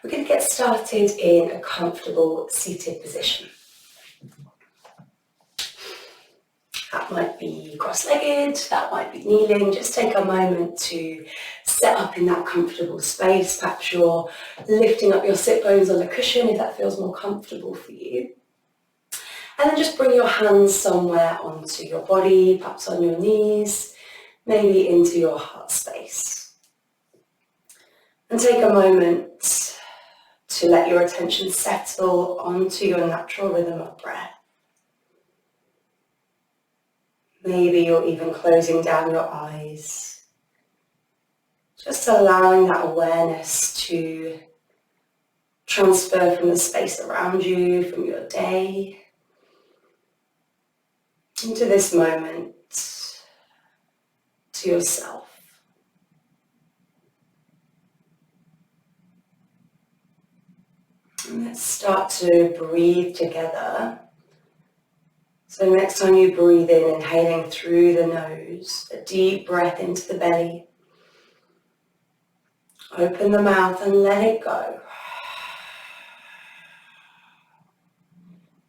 We're going to get started in a comfortable seated position. That might be cross-legged, that might be kneeling. Just take a moment to set up in that comfortable space. Perhaps you're lifting up your sit bones on a cushion if that feels more comfortable for you. And then just bring your hands somewhere onto your body, perhaps on your knees, maybe into your heart space. And take a moment to let your attention settle onto your natural rhythm of breath. Maybe you're even closing down your eyes, just allowing that awareness to transfer from the space around you, from your day, into this moment, to yourself. And let's start to breathe together. So next time you breathe in, inhaling through the nose, a deep breath into the belly. Open the mouth and let it go.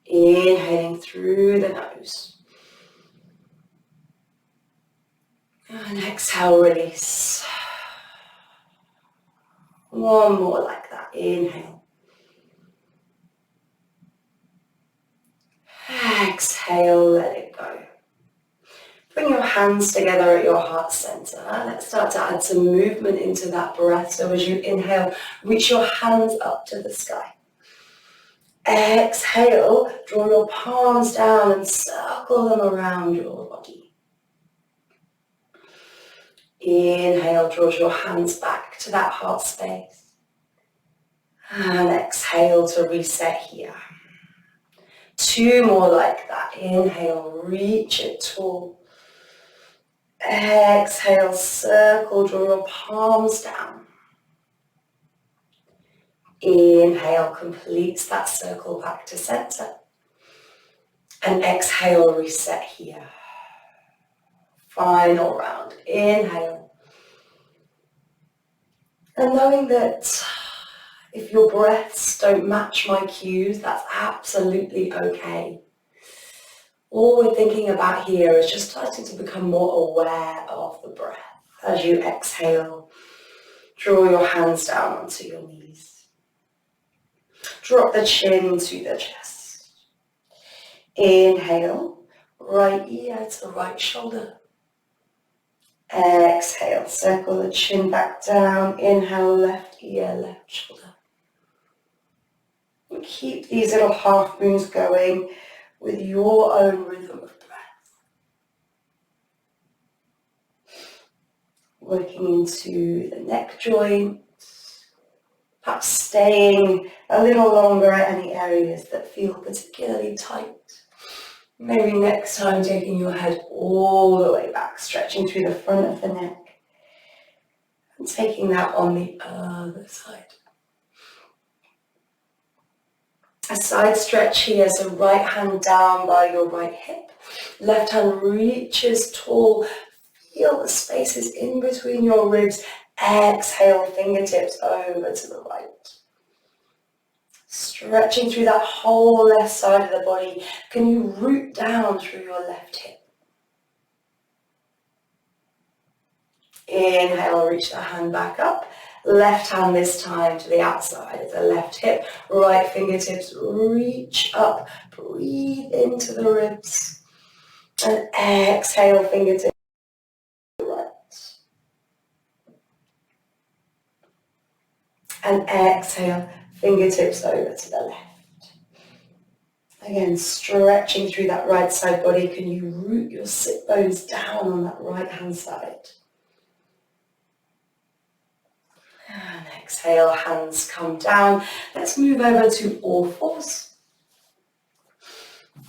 Inhaling through the nose. And exhale, release. One more like that. Inhale. Exhale, let it go. Bring your hands together at your heart center. Let's start to add some movement into that breath. So as you inhale, reach your hands up to the sky. Exhale, draw your palms down and circle them around your body. Inhale, draws your hands back to that heart space. And exhale to reset here. Two more like that. Inhale, reach it tall. Exhale, circle, draw your palms down. Inhale, completes that circle back to center. And exhale, reset here. Final round. Inhale. And knowing that if your breaths don't match my cues, that's absolutely okay. All we're thinking about here is just starting to become more aware of the breath. As you exhale, draw your hands down onto your knees. Drop the chin to the chest. Inhale, right ear to right shoulder. Exhale, circle the chin back down. Inhale, left ear, left shoulder. And keep these little half moons going with your own rhythm of breath. Working into the neck joint, perhaps staying a little longer at any areas that feel particularly tight. Maybe next time taking your head all the way back, stretching through the front of the neck and taking that on the other side. A side stretch here, so right hand down by your right hip, left hand reaches tall, feel the spaces in between your ribs, exhale, fingertips over to the right. Stretching through that whole left side of the body, can you root down through your left hip? Inhale, reach the hand back up. Left hand this time to the outside of the left hip. Right fingertips reach up. Breathe into the ribs. And exhale, fingertips to the right. And exhale, fingertips over to the left. Again, stretching through that right side body. Can you root your sit bones down on that right hand side? And exhale, hands come down. Let's move over to all fours.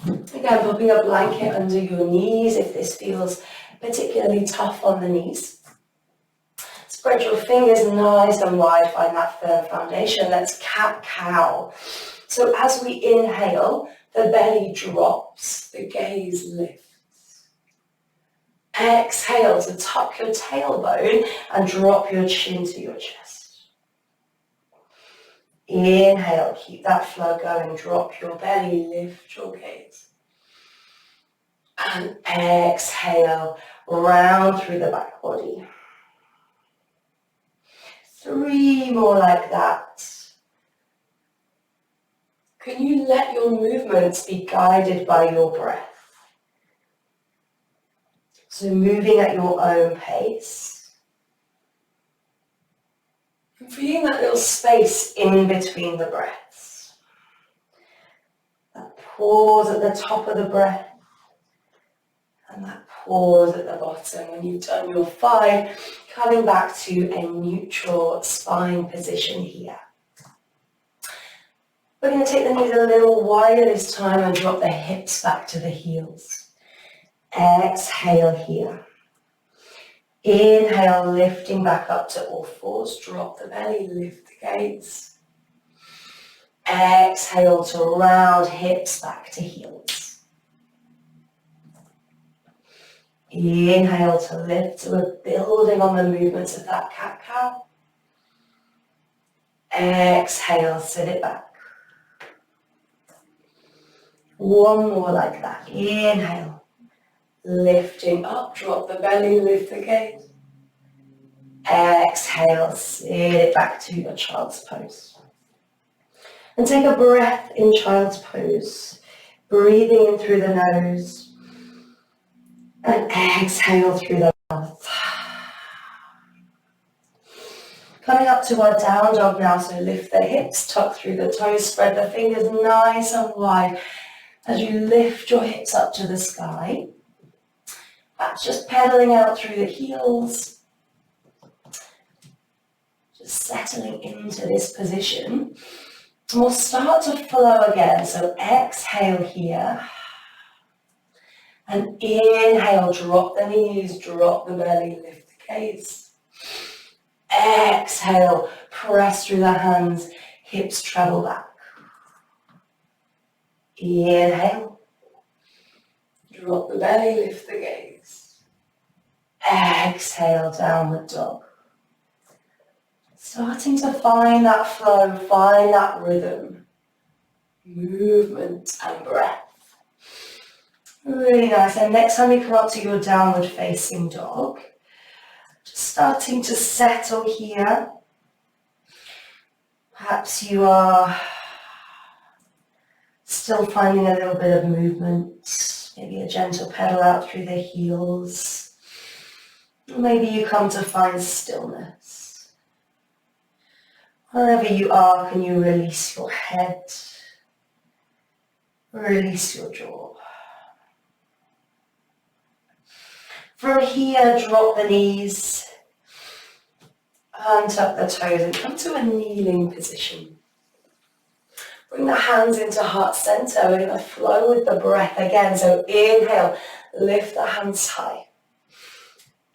Again, popping a blanket under your knees if this feels particularly tough on the knees. Spread your fingers nice and wide, find that firm foundation. Let's cat-cow. So as we inhale, the belly drops, the gaze lifts. Exhale to tuck your tailbone and drop your chin to your chest. Inhale, keep that flow going. Drop your belly, lift your gaze. And exhale, round through the back body. 3 more like that. Can you let your movements be guided by your breath? So moving at your own pace. And feeling that little space in between the breaths. That pause at the top of the breath. And that pause at the bottom. When you've done your 5, coming back to a neutral spine position here. We're going to take the knees a little wider this time and drop the hips back to the heels. Exhale here. Inhale, lifting back up to all fours. Drop the belly, lift the gaze. Exhale to round hips back to heels. Inhale to lift, so we're building on the movements of that cat-cow. Exhale, sit it back. One more like that. Inhale, lifting up, drop the belly, lift the gaze. Exhale, sit it back to your child's pose. And take a breath in child's pose, breathing in through the nose. And exhale through the mouth. Coming up to our down dog now, so lift the hips, tuck through the toes, spread the fingers nice and wide as you lift your hips up to the sky. That's just pedaling out through the heels. Just settling into this position. And we'll start to flow again, so exhale here. And inhale, drop the knees, drop the belly, lift the gaze. Exhale, press through the hands, hips travel back. Inhale, drop the belly, lift the gaze. Exhale, downward dog. Starting to find that flow, find that rhythm, movement and breath. Really nice. And next time you come up to your downward facing dog, just starting to settle here. Perhaps you are still finding a little bit of movement, maybe a gentle pedal out through the heels. Maybe you come to find stillness. Wherever you are, can you release your head, release your jaw. From here, drop the knees, untuck the toes and come to a kneeling position. Bring the hands into heart center. We're going to flow with the breath again. So inhale, lift the hands high.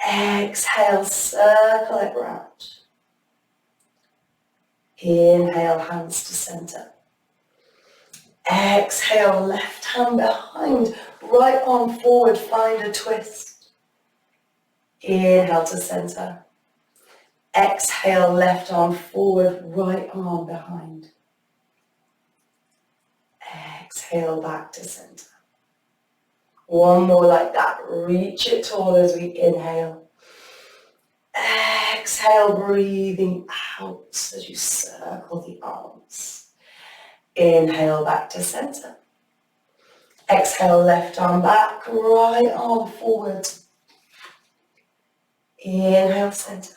Exhale, circle it round. Inhale, hands to center. Exhale, left hand behind, right arm forward, find a twist. Inhale to center. Exhale, left arm forward, right arm behind. Exhale, back to center. One more like that. Reach it tall as we inhale. Exhale, breathing out as you circle the arms. Inhale, back to center. Exhale, left arm back, right arm forward. Inhale, center.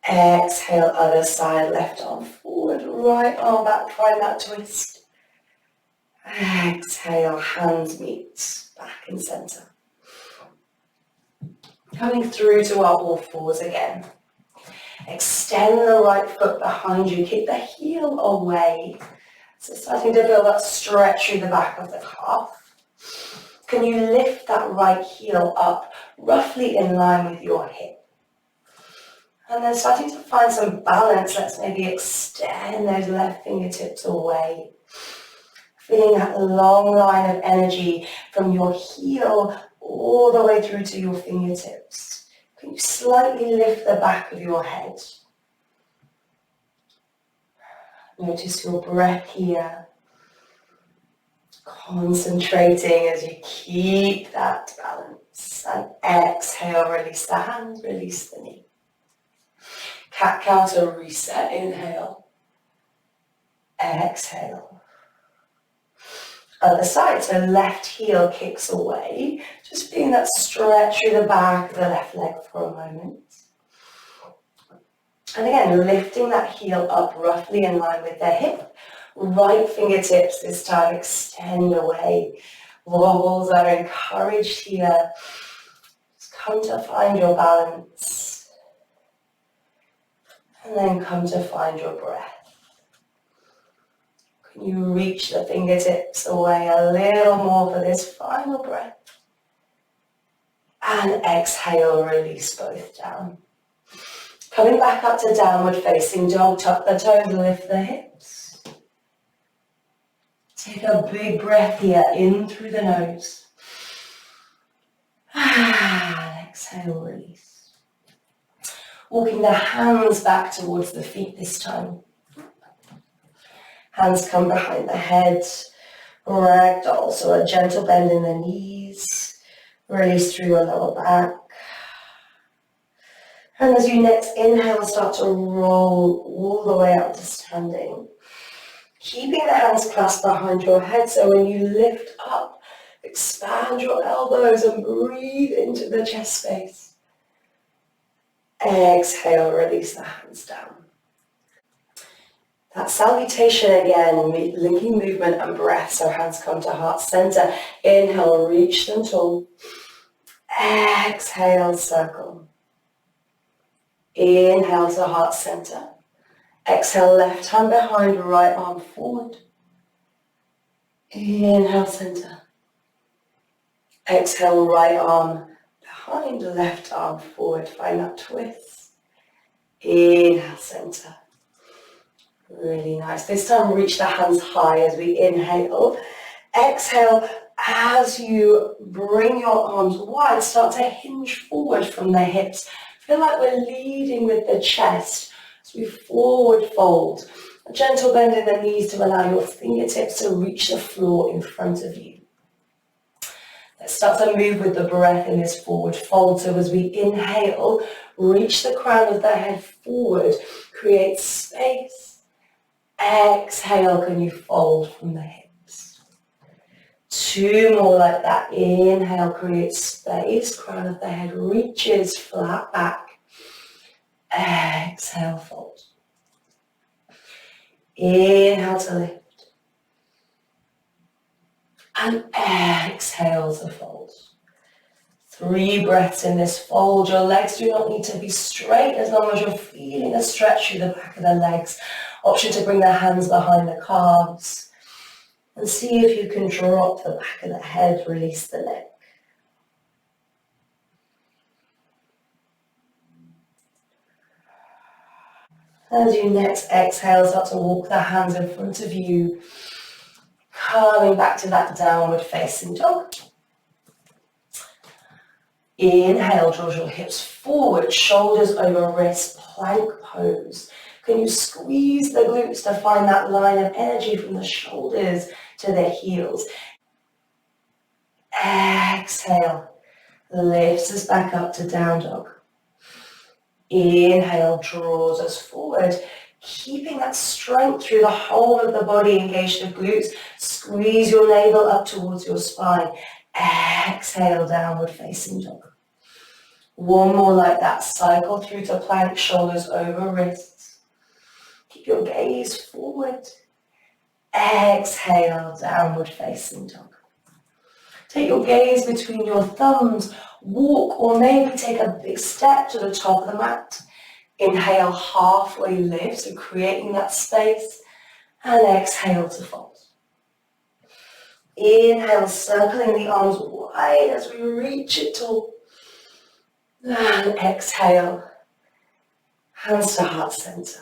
Exhale, other side, left arm forward, right arm back, find that twist. Exhale, hands meet, back in center. Coming through to our all fours again. Extend the right foot behind you, kick the heel away. So starting to feel that stretch through the back of the calf. Can you lift that right heel up, roughly in line with your hip? And then starting to find some balance, let's maybe extend those left fingertips away. Feeling that long line of energy from your heel all the way through to your fingertips. Can you slightly lift the back of your head? Notice your breath here. Concentrating as you keep that balance. And exhale, release the hands, release the knee. Cat-cow to reset. Inhale. Exhale. Other side, so left heel kicks away. Just feeling that stretch through the back of the left leg for a moment. And again, lifting that heel up roughly in line with the hip. Right fingertips this time extend away. Wobbles are encouraged here. Just come to find your balance. And then come to find your breath. Can you reach the fingertips away a little more for this final breath? And exhale, release both down. Coming back up to downward facing dog, tuck the toes, lift the hips. Take a big breath here, in through the nose. And exhale, release. Walking the hands back towards the feet this time. Hands come behind the head. Ragdoll, so a gentle bend in the knees. Release through your lower back. And as you next inhale, start to roll all the way up to standing. Keeping the hands clasped behind your head, so when you lift up, expand your elbows and breathe into the chest space. Exhale, release the hands down. That salutation again, linking movement and breath, so hands come to heart center. Inhale, reach them tall. Exhale, circle. Inhale to heart center. Exhale, left hand behind, right arm forward. Inhale, center. Exhale, right arm behind, left arm forward. Find that twist. Inhale, center. Really nice. This time reach the hands high as we inhale. Exhale, as you bring your arms wide, start to hinge forward from the hips. Feel like we're leading with the chest as we forward fold. A gentle bend in the knees to allow your fingertips to reach the floor in front of you. Let's start to move with the breath in this forward fold. So as we inhale, reach the crown of the head forward, create space. Exhale, can you fold from the hips? Two more like that. Inhale, create space. Crown of the head reaches flat back. Exhale, fold. Inhale to lift. And exhale to fold. 3 breaths in this fold. Your legs do not need to be straight as long as you're feeling a stretch through the back of the legs. Option to bring the hands behind the calves. And see if you can drop the back of the head, release the neck. As you next exhale, start to walk the hands in front of you, coming back to that downward facing dog. Inhale, draws your hips forward, shoulders over wrists, plank pose. Can you squeeze the glutes to find that line of energy from the shoulders to the heels? Exhale, lifts us back up to down dog. Inhale, draws us forward, keeping that strength through the whole of the body. Engage the glutes, squeeze your navel up towards your spine. Exhale, downward facing dog. One more like that, cycle through to plank, shoulders over wrists. Keep your gaze forward. Exhale, downward facing dog. Take your gaze between your thumbs, walk or maybe take a big step to the top of the mat. Inhale, halfway lift, so creating that space, and exhale to fold. Inhale, circling the arms wide as we reach it tall. And exhale, hands to heart center.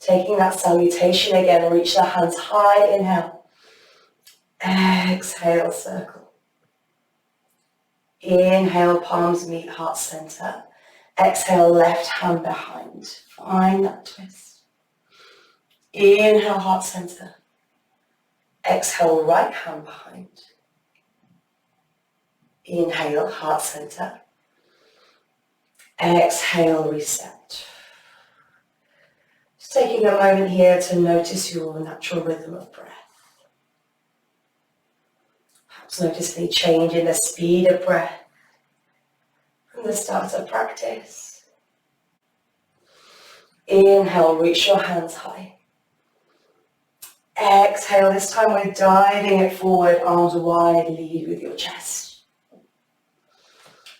Taking that salutation again, reach the hands high, inhale. Exhale, circle. Inhale, palms meet heart center. Exhale, left hand behind. Find that twist. Inhale, heart center. Exhale, right hand behind. Inhale, heart center. Exhale, reset. Just taking a moment here to notice your natural rhythm of breath. Perhaps notice any change in the speed of breath from the start of practice. Inhale, reach your hands high. Exhale, this time we're diving it forward, arms wide, lead with your chest.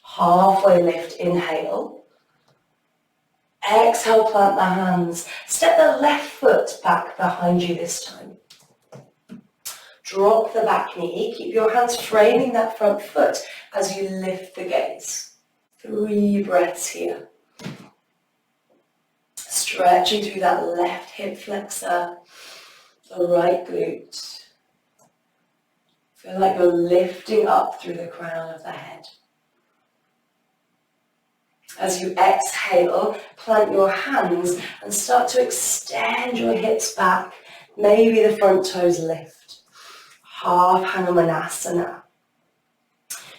Halfway lift, inhale. Exhale, plant the hands. Step the left foot back behind you this time. Drop the back knee. Keep your hands framing that front foot as you lift the gaze. 3 breaths here. Stretching through that left hip flexor, the right glute. Feel like you're lifting up through the crown of the head. As you exhale, plant your hands and start to extend your hips back. Maybe the front toes lift. Half Hanumanasana.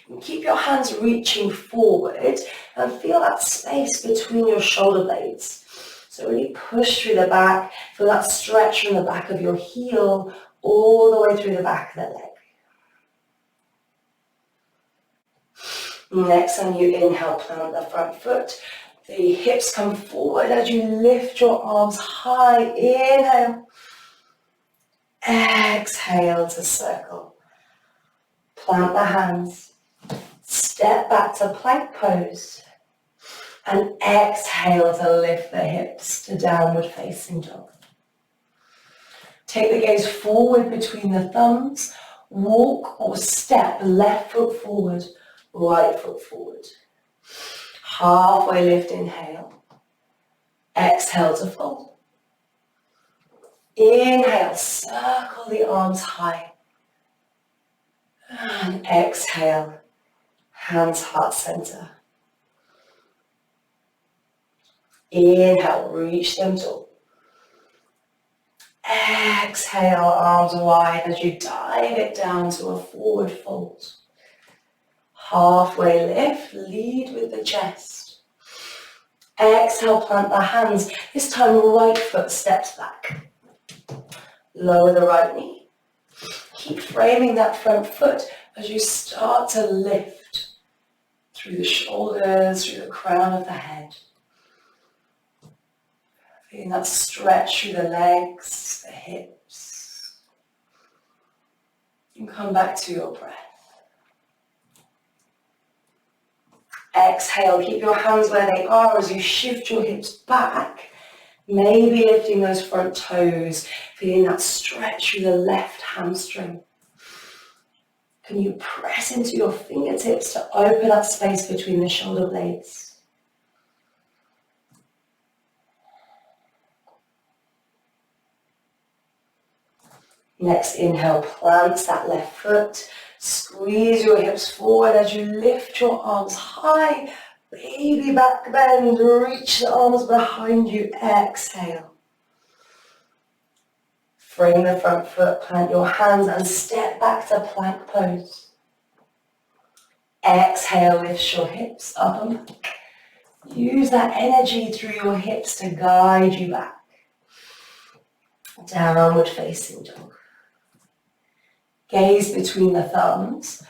And keep your hands reaching forward and feel that space between your shoulder blades. So really push through the back, feel that stretch from the back of your heel all the way through the back of the leg. Next time you inhale, plant the front foot. The hips come forward as you lift your arms high. Inhale. Exhale to circle. Plant the hands. Step back to plank pose. And exhale to lift the hips to downward facing dog. Take the gaze forward between the thumbs. Walk or step left foot forward, right foot forward. Halfway lift, inhale. Exhale to fold. Inhale, circle the arms high. And exhale, hands heart center. Inhale, reach them tall. Exhale, arms wide as you dive it down to a forward fold. Halfway lift, lead with the chest. Exhale, plant the hands. This time, right foot steps back. Lower the right knee. Keep framing that front foot as you start to lift through the shoulders, through the crown of the head. Feeling that stretch through the legs, the hips. You can come back to your breath. Exhale, keep your hands where they are as you shift your hips back. Maybe lifting those front toes, feeling that stretch through the left hamstring. Can you press into your fingertips to open up space between the shoulder blades? Next inhale, plant that left foot. Squeeze your hips forward as you lift your arms high. Baby back bend, reach the arms behind you. Exhale. Frame the front foot, plant your hands and step back to plank pose. Exhale, lift your hips up and back. Use that energy through your hips to guide you back. Downward facing dog. Gaze between the thumbs.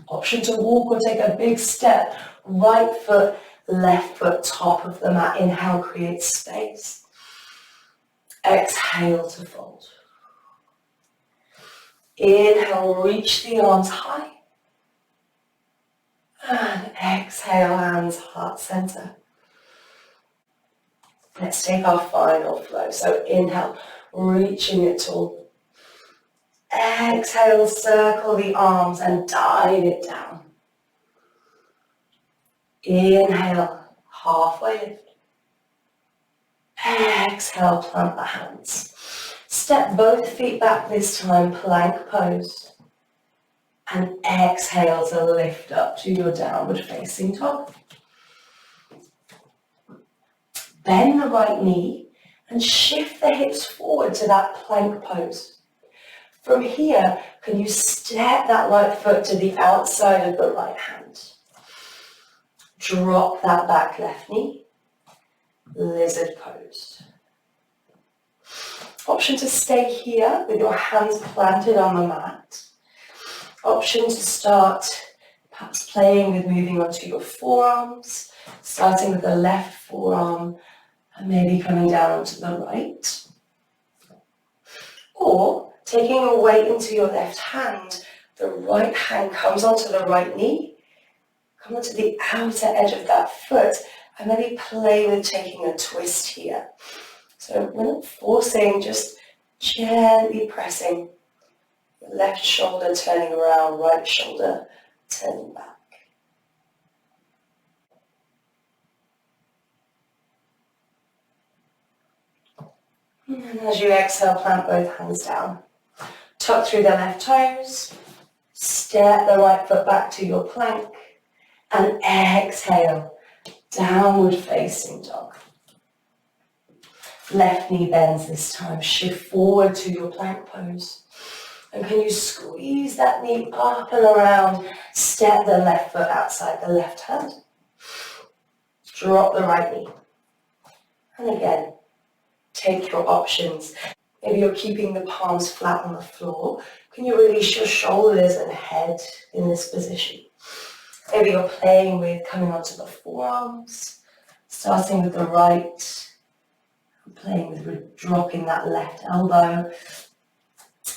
Option to walk or take a big step. Right foot, left foot, top of the mat. Inhale, create space. Exhale to fold. Inhale, reach the arms high. And exhale, hands heart center. Let's take our final flow. So inhale, reaching it tall. Exhale, circle the arms and dive it down. Inhale, halfway lift. Exhale, plant the hands. Step both feet back this time, plank pose. And exhale to lift up to your downward facing dog. Bend the right knee and shift the hips forward to that plank pose. From here, can you step that right foot to the outside of the right hand? Drop that back left knee, lizard pose. Option to stay here with your hands planted on the mat. Option to start perhaps playing with moving onto your forearms, starting with the left forearm and maybe coming down onto the right. Or taking your weight into your left hand, the right hand comes onto the right knee, come onto the outer edge of that foot, and maybe play with taking a twist here. So we're not forcing, just gently pressing. Left shoulder turning around, right shoulder turning back. And as you exhale, plant both hands down. Tuck through the left toes, step the right foot back to your plank, and exhale, downward facing dog. Left knee bends this time, shift forward to your plank pose. And can you squeeze that knee up and around, step the left foot outside the left hand. Drop the right knee. And again, take your options. Maybe you're keeping the palms flat on the floor. Can you release your shoulders and head in this position? Maybe you're playing with coming onto the forearms, starting with the right, playing with dropping that left elbow.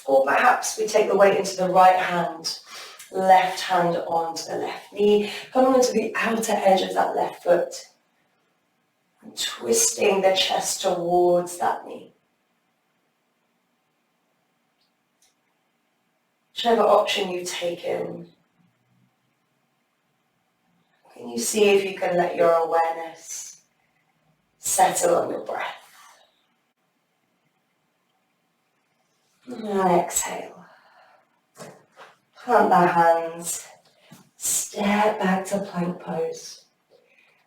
Or perhaps we take the weight into the right hand, left hand onto the left knee, coming onto the outer edge of that left foot, and twisting the chest towards that knee. Whichever option you've taken, can you see if you can let your awareness settle on your breath? And exhale. Plant the hands, step back to plank pose.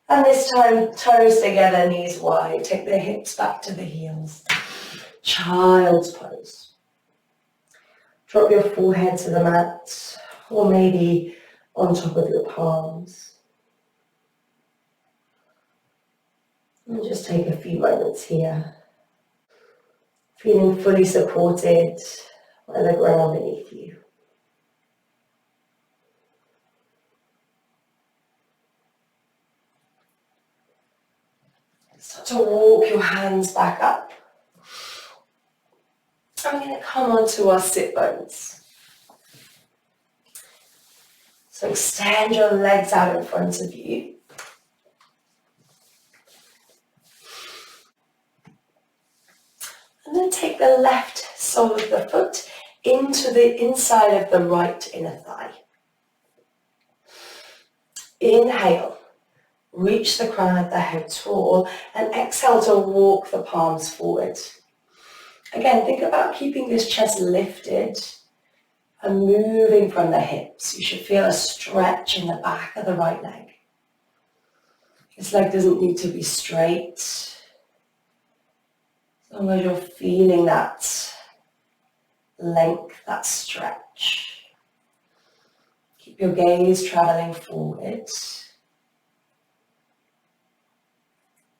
And this time, toes together, knees wide. Take the hips back to the heels. Child's pose. Drop your forehead to the mat, or maybe on top of your palms. And just take a few moments here. Feeling fully supported by the ground beneath you. Start to walk your hands back up. And we're going to come onto our sit bones. So extend your legs out in front of you. And then take the left sole of the foot into the inside of the right inner thigh. Inhale, reach the crown of the head tall, and exhale to walk the palms forward. Again, think about keeping this chest lifted and moving from the hips. You should feel a stretch in the back of the right leg. This leg doesn't need to be straight. As long as you're feeling that length, that stretch. Keep your gaze traveling forward.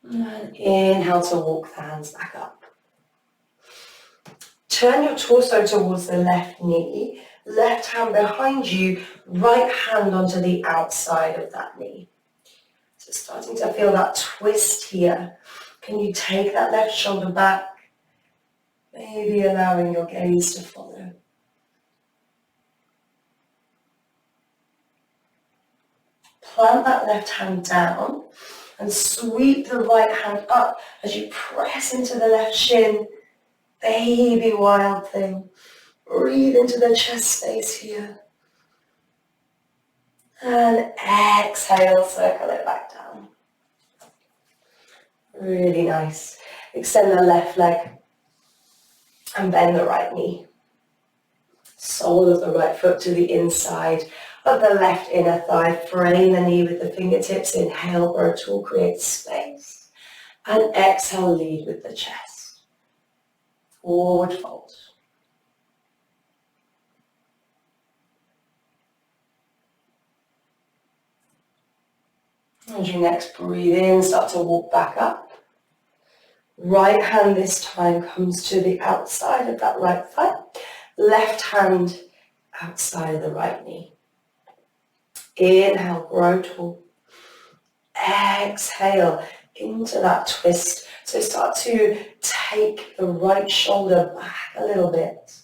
And inhale to walk the hands back up. Turn your torso towards the left knee, left hand behind you, right hand onto the outside of that knee. So starting to feel that twist here. Can you take that left shoulder back? Maybe allowing your gaze to follow. Plant that left hand down and sweep the right hand up as you press into the left shin. Baby wild thing. Breathe into the chest space here. And exhale, circle it back down. Really nice. Extend the left leg and bend the right knee. Sole of the right foot to the inside of the left inner thigh. Frame the knee with the fingertips. Inhale, bird tool, create space. And exhale, lead with the chest. Forward fold. As you next breathe in, start to walk back up. Right hand this time comes to the outside of that right thigh. Left hand outside of the right knee. Inhale, grow tall. Exhale into that twist. So start to take the right shoulder back a little bit.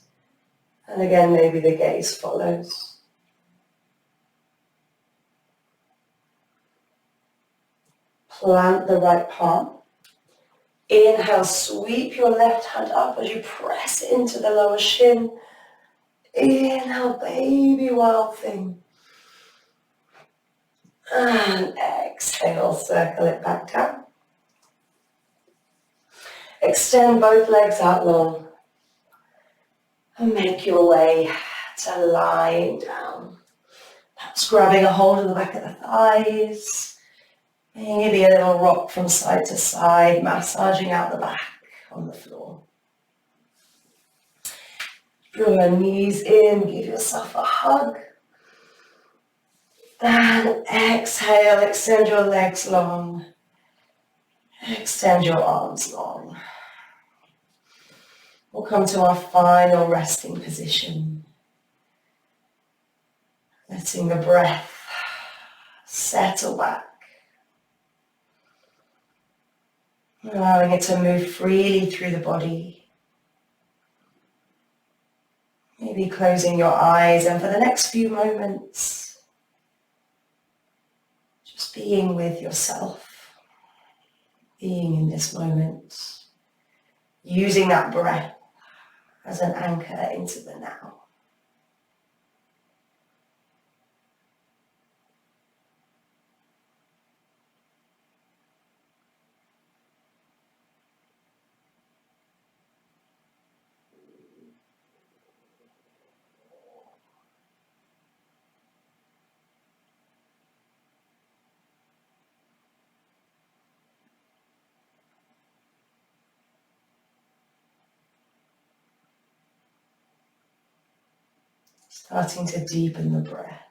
And again, maybe the gaze follows. Plant the right palm. Inhale, sweep your left hand up as you press into the lower shin. Inhale, baby wild thing. And exhale, circle it back down. Extend both legs out long. And make your way to lying down. Perhaps grabbing a hold of the back of the thighs. Maybe a little rock from side to side, massaging out the back on the floor. Draw your knees in, give yourself a hug. And exhale, extend your legs long. Extend your arms long. We'll come to our final resting position. Letting the breath settle back. Allowing it to move freely through the body. Maybe closing your eyes, and for the next few moments, just being with yourself, being in this moment, using that breath as an anchor into the now. Starting to deepen the breath.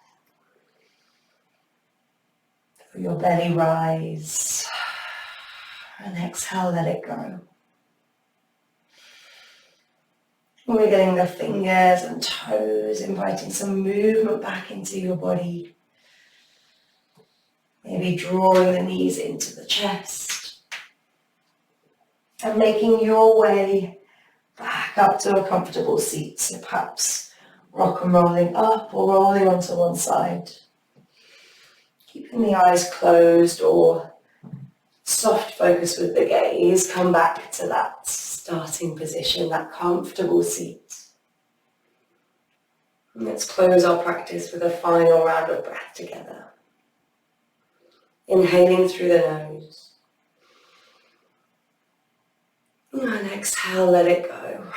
Feel your belly rise. And exhale, let it go. Wiggling the fingers and toes, inviting some movement back into your body. Maybe drawing the knees into the chest. And making your way back up to a comfortable seat. So perhaps rock and rolling up or rolling onto one side. Keeping the eyes closed or soft focus with the gaze. Come back to that starting position, that comfortable seat. And let's close our practice with a final round of breath together. Inhaling through the nose. And exhale, let it go.